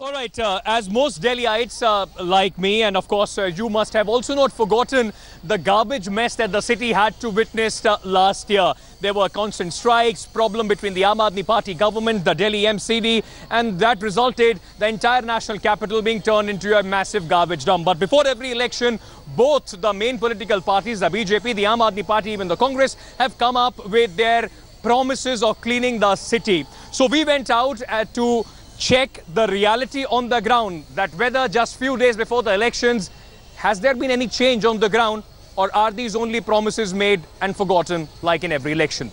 All right, as most Delhiites like me, and of course you must have also not forgotten the garbage mess that the city had to witness last year. There were constant strikes, problem between the Aam Aadmi Party government, the Delhi MCD, and that resulted the entire national capital being turned into a massive garbage dump. But before every election, both the main political parties, the BJP, the Aam Aadmi Party, even the Congress, have come up with their promises of cleaning the city. So we went out to check the reality on the ground, that whether just few days before the elections, has there been any change on the ground, or are these only promises made and forgotten like in every election?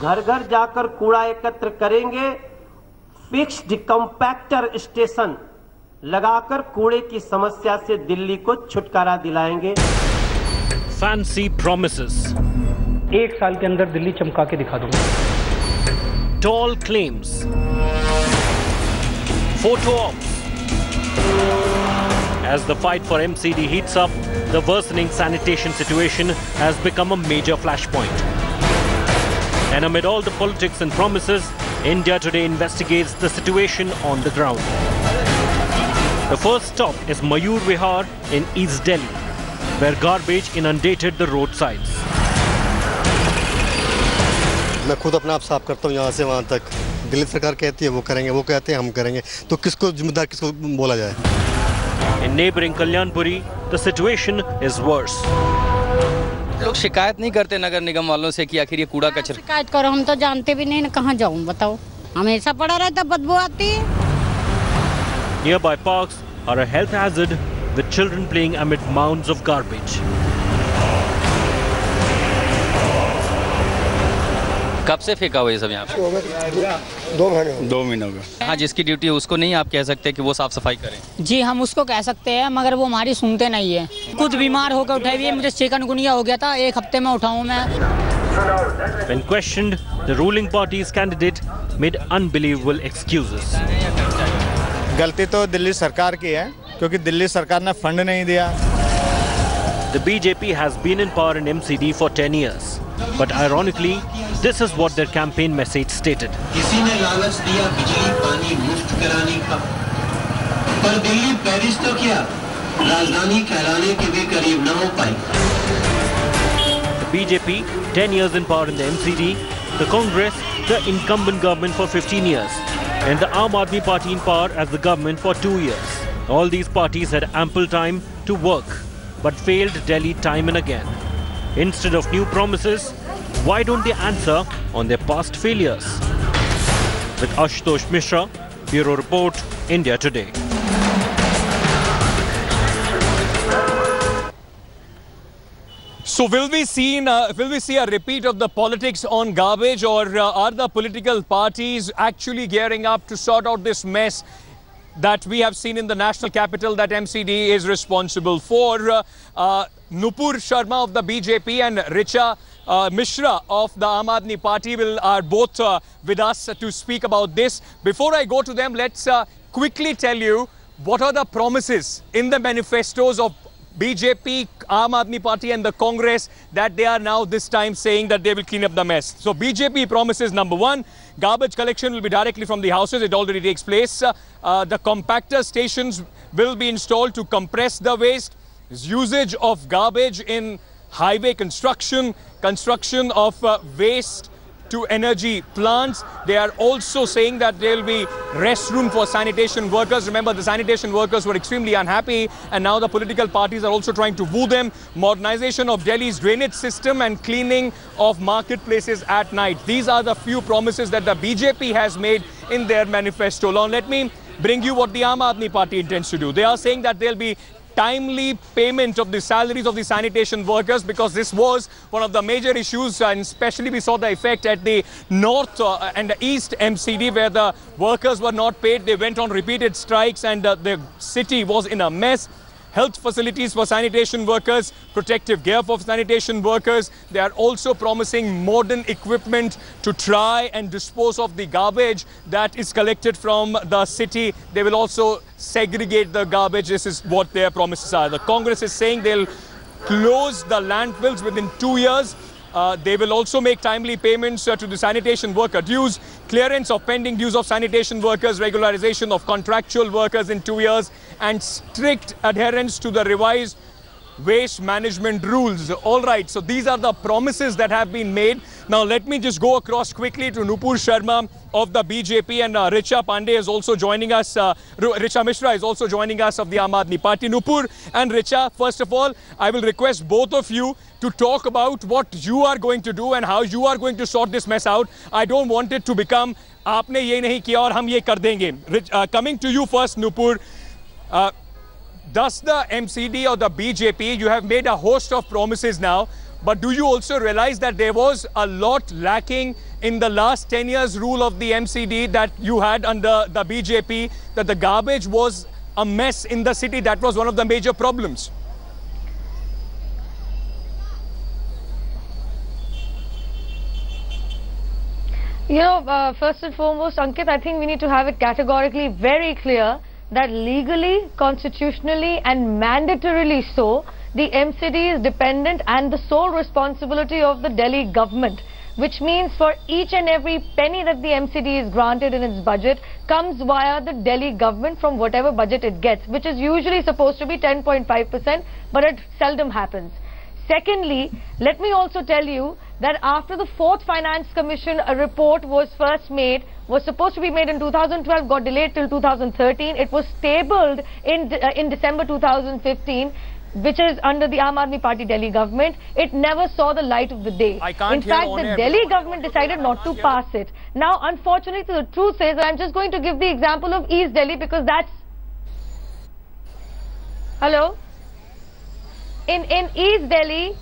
घर घर जाकर कूड़ा एकत्र करेंगे, fixed compactor station लगाकर कूड़े की समस्या से दिल्ली को छुटकारा दिलाएंगे. Fancy promises. एक साल के अंदर दिल्ली चमका के दिखा दूंगा. Tall claims. Photo ops. As the fight for MCD heats up, the worsening sanitation situation has become a major flashpoint. And amid all the politics and promises, India Today investigates the situation on the ground. The first stop is Mayur Vihar in East Delhi, where garbage inundated the roadsides. मैं खुद अपना आप साफ करता हूँ यहाँ से वहाँ तक. दिल्ली सरकार कहती है वो करेंगे, वो कहते हैं हम करेंगे, तो किसको जिम्मेदार, किसको बोला जाए? In neighboring Kalyanpuri, the situation is worse. लोग शिकायत नहीं करते नगर निगम वालों से कि आखिर ये कूड़ा कचरा. शिकायत करो, हम तो जानते भी नहीं कहाँ जाऊँ, बताओ. हमेशा पड़ा रहता, बदबू आती है. Nearby parks are a health hazard, with children playing amid mounds of garbage. कब से फेंका हुआ ये सब यहाँ पे? 2 महीने हो गए. हाँ, जिसकी ड्यूटी है उसको नहीं आप कह सकते कि वो साफ सफाई करें? जी हम उसको कह सकते हैं, मगर वो हमारी सुनते नहीं है. खुद बीमार होकर उठाई हुई है, मुझे चिकनगुनिया हो गया था, 1 हफ्ते में उठाऊँ मैं. When questioned, the ruling party's candidate made unbelievable excuses. गलती तो दिल्ली सरकार की है, क्योंकि दिल्ली सरकार ने फंड नहीं दिया. The BJP has been in power in MCD for 10 years. But ironically, this is what their campaign message stated. किसी ने लालच दिया बिजली पानी मुफ्त कराने का, पर दिल्ली पेरिस तो क्या, राजधानी कहलाने के भी करीब न हो पाई. The BJP, 10 years in power in the MCD, the Congress, the incumbent government for 15 years, and the Aam Aadmi Party in power as the government for 2 years. All these parties had ample time to work, but failed Delhi time and again. Instead of new promises, why don't they answer on their past failures? With Ashutosh Mishra, Bureau Report, India Today. So will we see a repeat of the politics on garbage, or are the political parties actually gearing up to sort out this mess that we have seen in the national capital that MCD is responsible for? Nupur Sharma of the BJP and Richa Mishra of the Aam Aadmi Party are both with us to speak about this. Before I go to them, let's quickly tell you what are the promises in the manifestos of BJP, Aam Aadmi Party and the Congress that they are now this time saying that they will clean up the mess. So BJP promises, number 1, garbage collection will be directly from the houses. It already takes place. The compactor stations will be installed to compress the waste. Usage of garbage in highway construction of waste to energy plants. They are also saying that there will be restroom for sanitation workers. Remember, the sanitation workers were extremely unhappy, and now the political parties are also trying to woo them. Modernization of Delhi's drainage system and cleaning of marketplaces at night. These are the few promises that the BJP has made in their manifesto. Now let me bring you what the Aam Aadmi Party intends to do. They are saying that there will be timely payment of the salaries of the sanitation workers, because this was one of the major issues, and especially we saw the effect at the north and the east MCD, where the workers were not paid. They went on repeated strikes, and the city was in a mess. Health facilities for sanitation workers, protective gear for sanitation workers. They are also promising modern equipment to try and dispose of the garbage that is collected from the city. They will also segregate the garbage. This is what their promises are. The Congress is saying they'll close the landfills within 2 years. They will also make timely payments to the sanitation worker dues, clearance of pending dues of sanitation workers, regularization of contractual workers in 2 years, and strict adherence to the revised waste management rules. All right, so these are the promises that have been made. Now let me just go across quickly to Nupur Sharma of the BJP, and Richa Pandey is also joining us. Richa Mishra is also joining us of the Aam Aadmi Party. Nupur and Richa, first of all, I will request both of you to talk about what you are going to do and how you are going to sort this mess out. I don't want it to become aapne ye nahi kiya aur hum ye kar denge. Coming to you first, Nupur. Does the MCD or the BJP, you have made a host of promises now, but do you also realize that there was a lot lacking in the last 10 years rule of the MCD that you had under the BJP, that the garbage was a mess in the city? That was one of the major problems. You know, first and foremost, Ankit, I think we need to have it categorically very clear that legally, constitutionally and mandatorily so, the MCD is dependent and the sole responsibility of the Delhi government, which means for each and every penny that the MCD is granted in its budget comes via the Delhi government from whatever budget it gets, which is usually supposed to be 10.5%, but it seldom happens. Secondly, let me also tell you that after the 4th Finance Commission, a report was supposed to be made in 2012, got delayed till 2013. It was tabled in December 2015, which is under the Aam Aadmi Party Delhi government. It never saw the light of the day. In fact, the Delhi government decided not to pass it. Now, unfortunately, the truth is that I'm just going to give the example of East Delhi because that's... Hello? In East Delhi,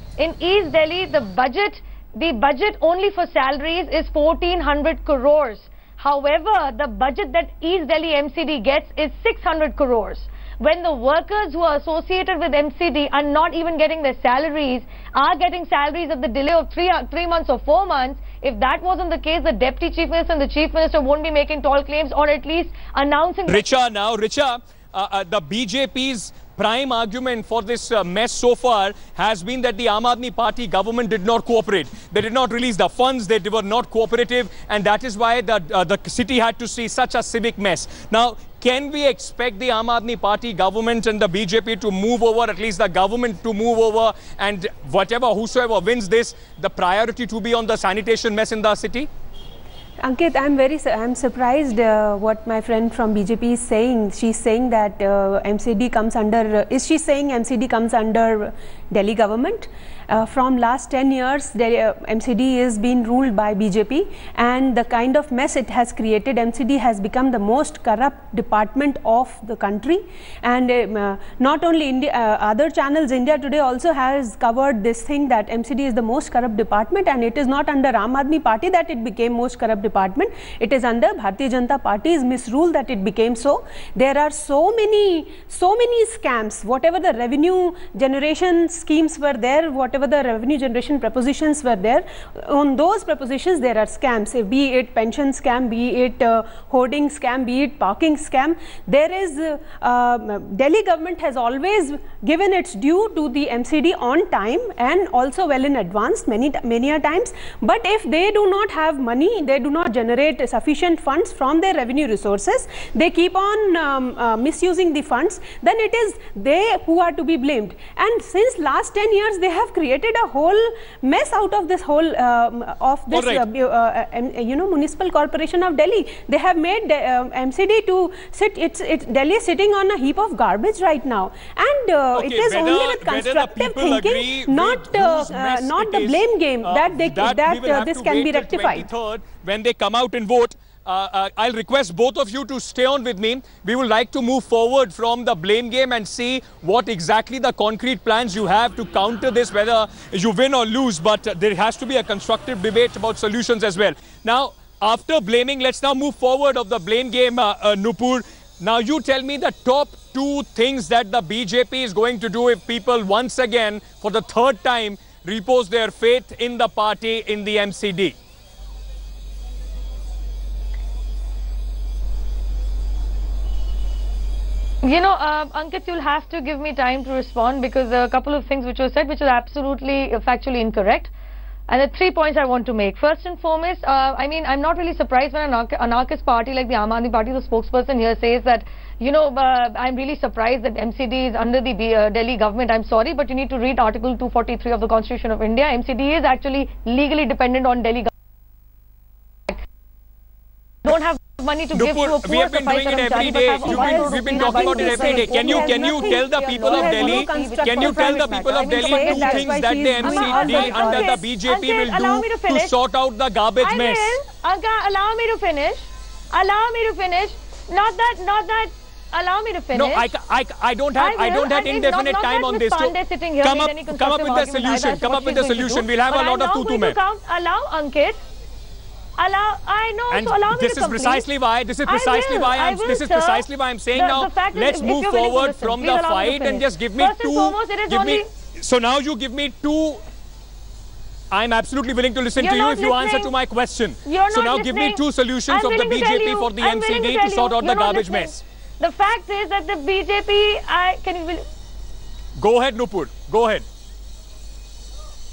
the budget only for salaries is 1400 crores. However, the budget that East Delhi MCD gets is 600 crores. When the workers who are associated with MCD are not even getting their salaries, are getting salaries at the delay of 3 months or 4 months, if that wasn't the case, the Deputy Chief Minister and the Chief Minister won't be making tall claims or at least announcing... Richa, the BJP's prime argument for this mess so far has been that the Aam Aadmi Party government did not cooperate. They did not release the funds, they were not cooperative, and that is why the city had to see such a civic mess. Now, can we expect the Aam Aadmi Party government and the BJP to move over, at least the government to move over, and whosoever wins this, the priority to be on the sanitation mess in the city? Ankit, I'm surprised what my friend from BJP is saying. She's saying that MCD comes under, is she saying MCD comes under Delhi government? From last 10 years, MCD is being ruled by BJP, and the kind of mess it has created, MCD has become the most corrupt department of the country. And not only India, other channels, India Today also has covered this thing that MCD is the most corrupt department, and it is not under Aam Aadmi Party that it became most corrupt department. It is under Bharatiya Janata Party's misrule that it became so. There are so many scams. Whatever the revenue generation schemes were there, whatever the revenue generation propositions were there, on those propositions there are scams, be it pension scam, be it hoarding scam, be it parking scam. There is Delhi government has always given its due to the MCD on time and also well in advance many a times, but if they do not have money, they do not generate sufficient funds from their revenue resources, they keep on misusing the funds, then it is they who are to be blamed. And since last 10 years they have created a whole mess out of this whole municipal corporation of Delhi. They have made MCD to sit, Delhi is sitting on a heap of garbage right now, and it is only with constructive thinking, not the blame game, that this can be rectified. When they come out and vote, I'll request both of you to stay on with me. We would like to move forward from the blame game and see what exactly the concrete plans you have to counter this, whether you win or lose, but there has to be a constructive debate about solutions as well. Now, after blaming, let's now move forward of the blame game, Nupur. Now, you tell me the top 2 things that the BJP is going to do if people once again, for the 3rd time, repose their faith in the party, in the MCD. You know, Ankit, you'll have to give me time to respond because there are a couple of things which were said which are absolutely factually incorrect. And the 3 points I want to make. First and foremost, I mean, I'm not really surprised when an anarchist party like the Aam Aadmi Party, the spokesperson here says that, you know, I'm really surprised that MCD is under the Delhi government. I'm sorry, but you need to read Article 243 of the Constitution of India. MCD is actually legally dependent on Delhi government. Don't have money to give to a poor. We have been doing it every day. We've been talking about it every day. Can you tell the people of Delhi? Can you tell the people of Delhi two things that the MCD under the BJP will do to sort out the garbage mess? Allow me to finish. Allow me to finish. Not that. Allow me to finish. No, I don't have indefinite time on this. So come up with the solution. Come up with the solution. We'll have a lot of tutu men. Allow Ankit. I know. And so allow me this is precisely why. This is precisely why I'm saying now. Let's move forward from the fight and just give me two. So now you give me two. I'm absolutely willing to listen to you if you answer to my question. So now give me two solutions of the BJP for the MCD to sort out the garbage mess. The fact is that the BJP. Go ahead, Nupur. Go ahead.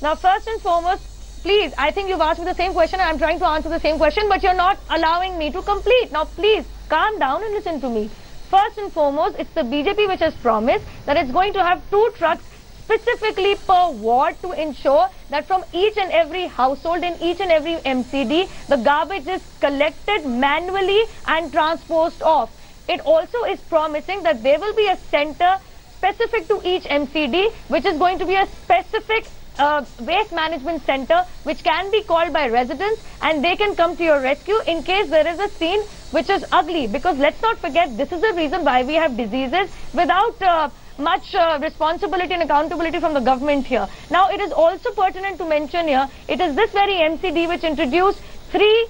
Now, first and foremost, please, I think you've asked me the same question and I'm trying to answer the same question, but you're not allowing me to complete. Now, please, calm down and listen to me. First and foremost, it's the BJP which has promised that it's going to have 2 trucks specifically per ward to ensure that from each and every household in each and every MCD, the garbage is collected manually and transposed off. It also is promising that there will be a center specific to each MCD, which is going to be a specific waste management center which can be called by residents and they can come to your rescue in case there is a scene which is ugly, because let's not forget this is the reason why we have diseases without much responsibility and accountability from the government here. Now it is also pertinent to mention here, it is this very MCD which introduced 3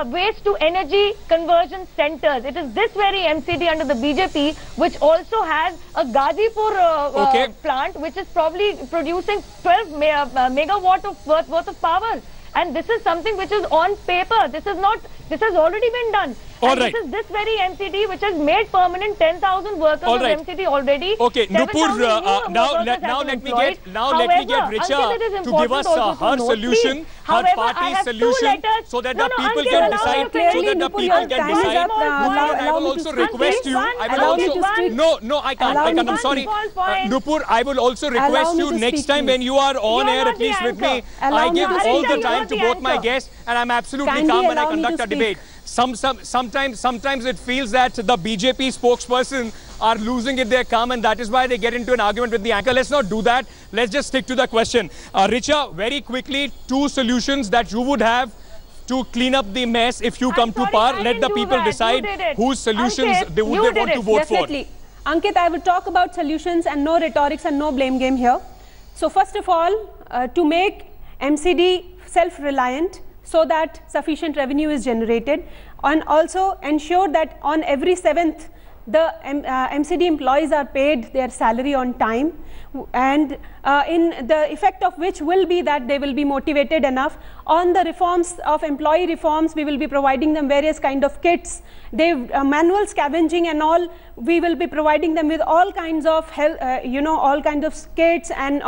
waste to energy conversion centers. It is this very MCD under the BJP which also has a Gazipur plant which is probably producing 12 megawatt of worth of power. And this is something which is on paper. This has already been done. This is this very MCD which has made permanent 10,000 workers of MCD already. Okay, Nupur, now let me get Richa to give us her solution, her party's solution, so that the people can decide. Nupur, I will also request you. I can't. I'm sorry. Nupur, I will also request you next time when you are on air, at least with me, I give all the time to both my guests, and I'm absolutely calm when I conduct a debate. Sometimes it feels that the BJP spokesperson are losing it their calm, and that is why they get into an argument with the anchor. Let's not do that. Let's just stick to the question. Richa, very quickly, 2 solutions that you would have to clean up the mess if you come to power. Let the people decide whose solutions they want to vote for. Ankit, I will talk about solutions and no rhetorics and no blame game here. So first of all, to make MCD self-reliant, so that sufficient revenue is generated, and also ensure that on every 7th the MCD employees are paid their salary on time, and in the effect of which will be that they will be motivated enough. On the reforms of employee reforms, we will be providing them various kind of kits, manual scavenging and all. We will be providing them with all kinds of all kinds of kits and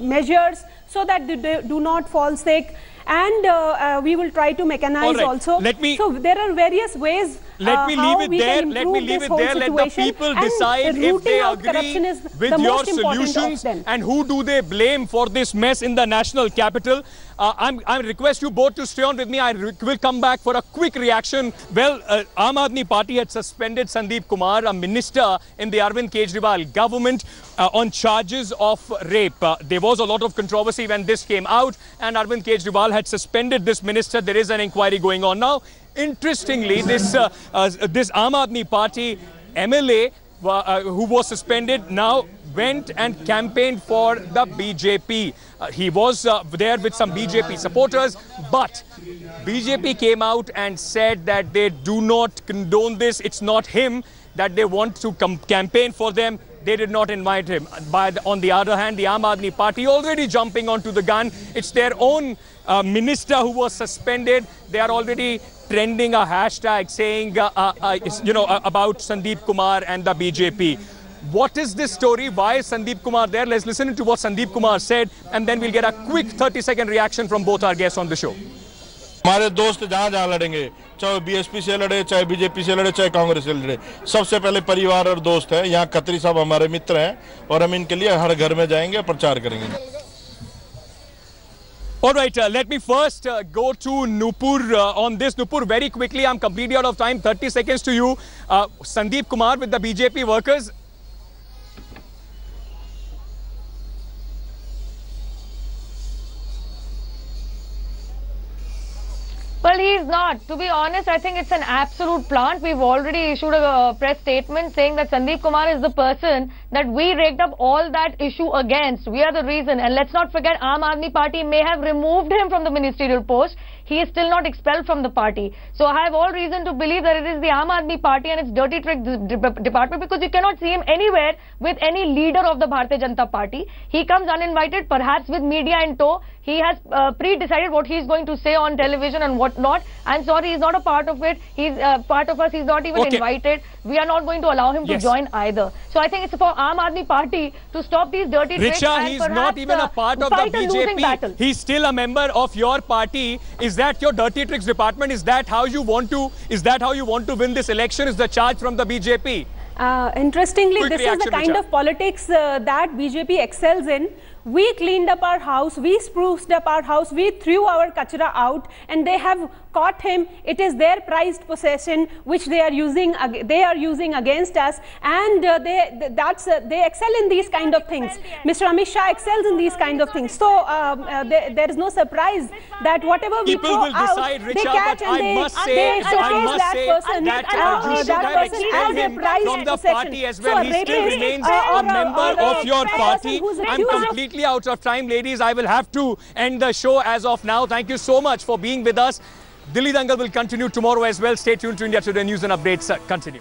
measures so that they do not fall sick. And we will try to mechanize also. So there are various ways. Let me leave it there. Let the people decide if they agree with your solutions and who do they blame for this mess in the national capital. I request you both to stay on with me. I will come back for a quick reaction. Well, Aam Aadmi Party had suspended Sandeep Kumar, a minister in the Arvind Kejriwal government, on charges of rape. There was a lot of controversy when this came out, and Arvind Kejriwal had suspended this minister. There is an inquiry going on now. Interestingly, this Aam Aadmi Party MLA who was suspended now went and campaigned for the BJP. He was there with some BJP supporters, but BJP came out and said that they do not condone this. It's not him that they want to campaign for them. They did not invite him. On the other hand, the Aam Aadmi Party already jumping onto the gun. It's their own minister who was suspended. They are already trending a hashtag saying, about Sandeep Kumar and the BJP. What is this story? Why is Sandeep Kumar there? Let's listen to what Sandeep Kumar said, and then we'll get a quick 30-second reaction from both our guests on the show. हमारे दोस्त जहाँ जहाँ लड़ेंगे, चाहे BSP से लड़े, चाहे BJP से लड़े, चाहे कांग्रेस से लड़े, सबसे पहले परिवार और दोस्त हैं। यहाँ खत्री साहब हमारे मित्र हैं और हम इनके लिए हर घर में जाएंगे, प्रचार करेंगे। All right, let me first go to Nupur on this. Nupur, very quickly, I'm completely out of time. 30 seconds to you. Sandeep Kumar with the BJP workers. Well, he is not. To be honest, I think it's an absolute plant. We've already issued a press statement saying that Sandeep Kumar is the person that we raked up all that issue against. We are the reason. And let's not forget, Aam Aadmi Party may have removed him from the ministerial post. He is still not expelled from the party. So I have all reason to believe that it is the Aam Aadmi Party and its dirty trick department, because you cannot see him anywhere with any leader of the Bharatiya Janata Party. He comes uninvited, perhaps with media in tow. He has pre-decided what he is going to say on television and what not. I'm sorry, he's not a part of it. He's part of us. He's not even invited. We are not going to allow him to join either. So I think it's for Aam Aadmi Party to stop these dirty tricks. Richa, he's not even a part of the BJP. He's still a member of your party. Is that your dirty tricks department? Is that how you want to? Is that how you want to win this election? Is the charge from the BJP? Interestingly, this is the kind of politics that BJP excels in. We cleaned up our house, we spruced up our house, we threw our kachra out, and they have caught him. It is their prized possession which they are using against us, and they excel in these kind of things. Mr. Amit Shah excels in these kind of things. So there is no surprise that whatever we throw out, they catch and they showcase that person as a prized from the party as well. He still remains a member of your party. I'm completely out of time, ladies. I will have to end the show as of now. Thank you so much for being with us. Delhi Dangal will continue tomorrow as well. Stay tuned to India Today News and Updates. Continue.